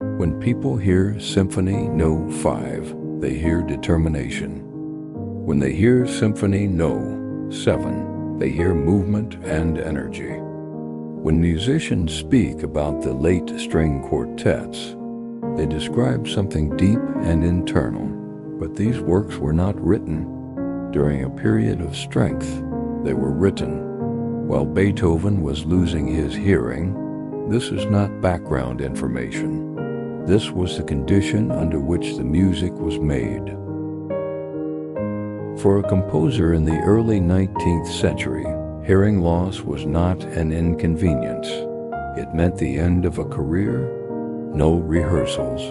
When people hear Symphony No. 5, they hear determination. When they hear Symphony No. 7, they hear movement and energy. When musicians speak about the late string quartets, they describe something deep and internal, but these works were not written during a period of strength. They were written while Beethoven was losing his hearing. This is not background information. This was the condition under which the music was made. For a composer in the early 19th century, hearing loss was not an inconvenience. It meant the end of a career. No rehearsals,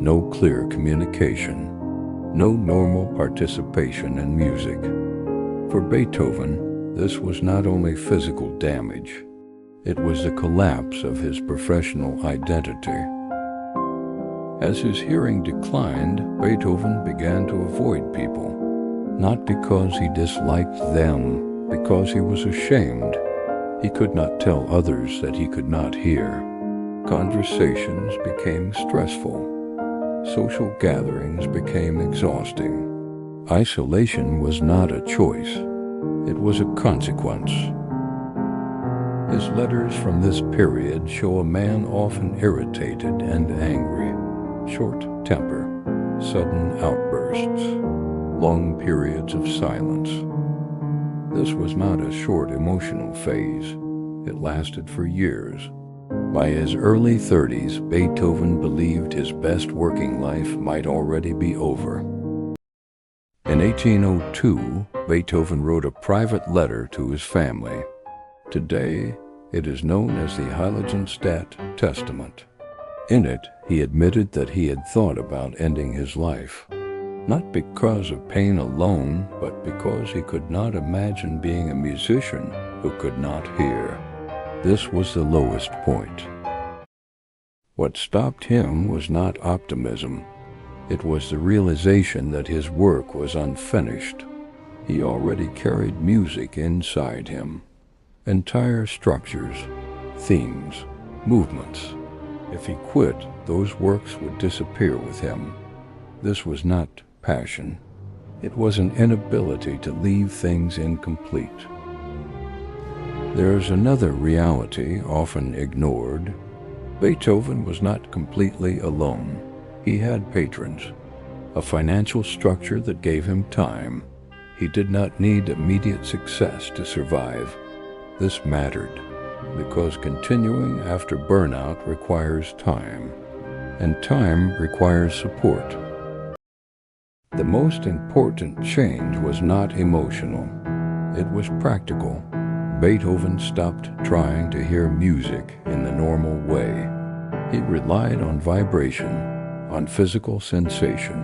no clear communication, no normal participation in music. For Beethoven, this was not only physical damage, it was the collapse of his professional identity. As his hearing declined, Beethoven began to avoid people, not because he disliked them, because he was ashamed. He could not tell others that he could not hear. Conversations became stressful. Social gatherings became exhausting. Isolation was not a choice. It was a consequence. His letters from this period show a man often irritated and angry, short temper, sudden outbursts, long periods of silence. This was not a short emotional phase. It lasted for years. By his early 30s, Beethoven believed his best working life might already be over. In 1802, Beethoven wrote a private letter to his family. Today, it is known as the Heiligenstadt Testament. In it, he admitted that he had thought about ending his life, not because of pain alone, but because he could not imagine being a musician who could not hear. This was the lowest point. What stopped him was not optimism. It was the realization that his work was unfinished. He already carried music inside him. Entire structures, themes, movements. If he quit, those works would disappear with him. This was not passion. It was an inability to leave things incomplete. There's another reality often ignored. Beethoven was not completely alone. He had patrons, a financial structure that gave him time. He did not need immediate success to survive. This mattered, because continuing after burnout requires time, and time requires support. The most important change was not emotional. It was practical. Beethoven stopped trying to hear music in the normal way. He relied on vibration, on physical sensation,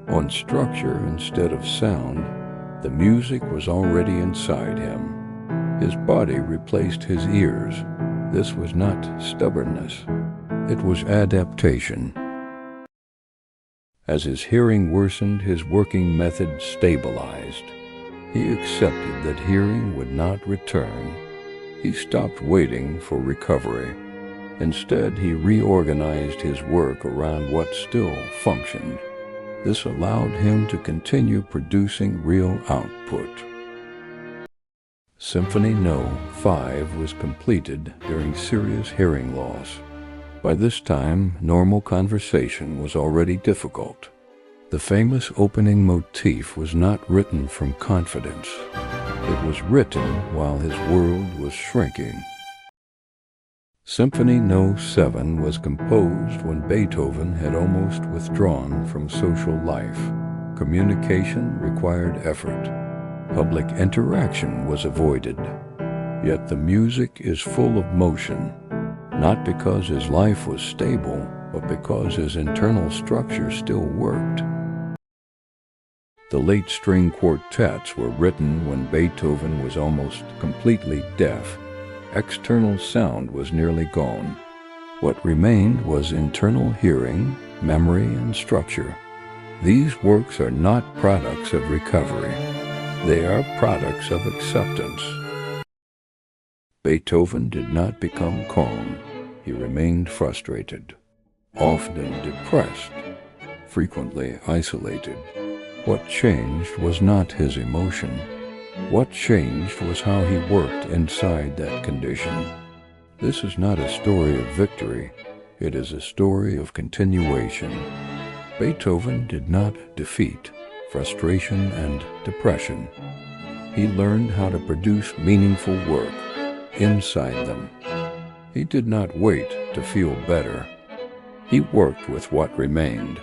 on structure instead of sound. The music was already inside him. His body replaced his ears. This was not stubbornness. It was adaptation. As his hearing worsened, his working method stabilized. He accepted that hearing would not return. He stopped waiting for recovery. Instead, he reorganized his work around what still functioned. This allowed him to continue producing real output. Symphony No. 5 was completed during serious hearing loss. By this time, normal conversation was already difficult. The famous opening motif was not written from confidence. It was written while his world was shrinking. Symphony No. 7 was composed when Beethoven had almost withdrawn from social life. Communication required effort. Public interaction was avoided. Yet the music is full of motion, not because his life was stable, but because his internal structure still worked. The late string quartets were written when Beethoven was almost completely deaf. External sound was nearly gone. What remained was internal hearing, memory, and structure. These works are not products of recovery. They are products of acceptance. Beethoven did not become calm. He remained frustrated. often depressed, frequently isolated. What changed was not his emotion. What changed was how he worked inside that condition. This is not a story of victory. It is a story of continuation. Beethoven did not defeat frustration and depression. He learned how to produce meaningful work inside them. He did not wait to feel better. He worked with what remained.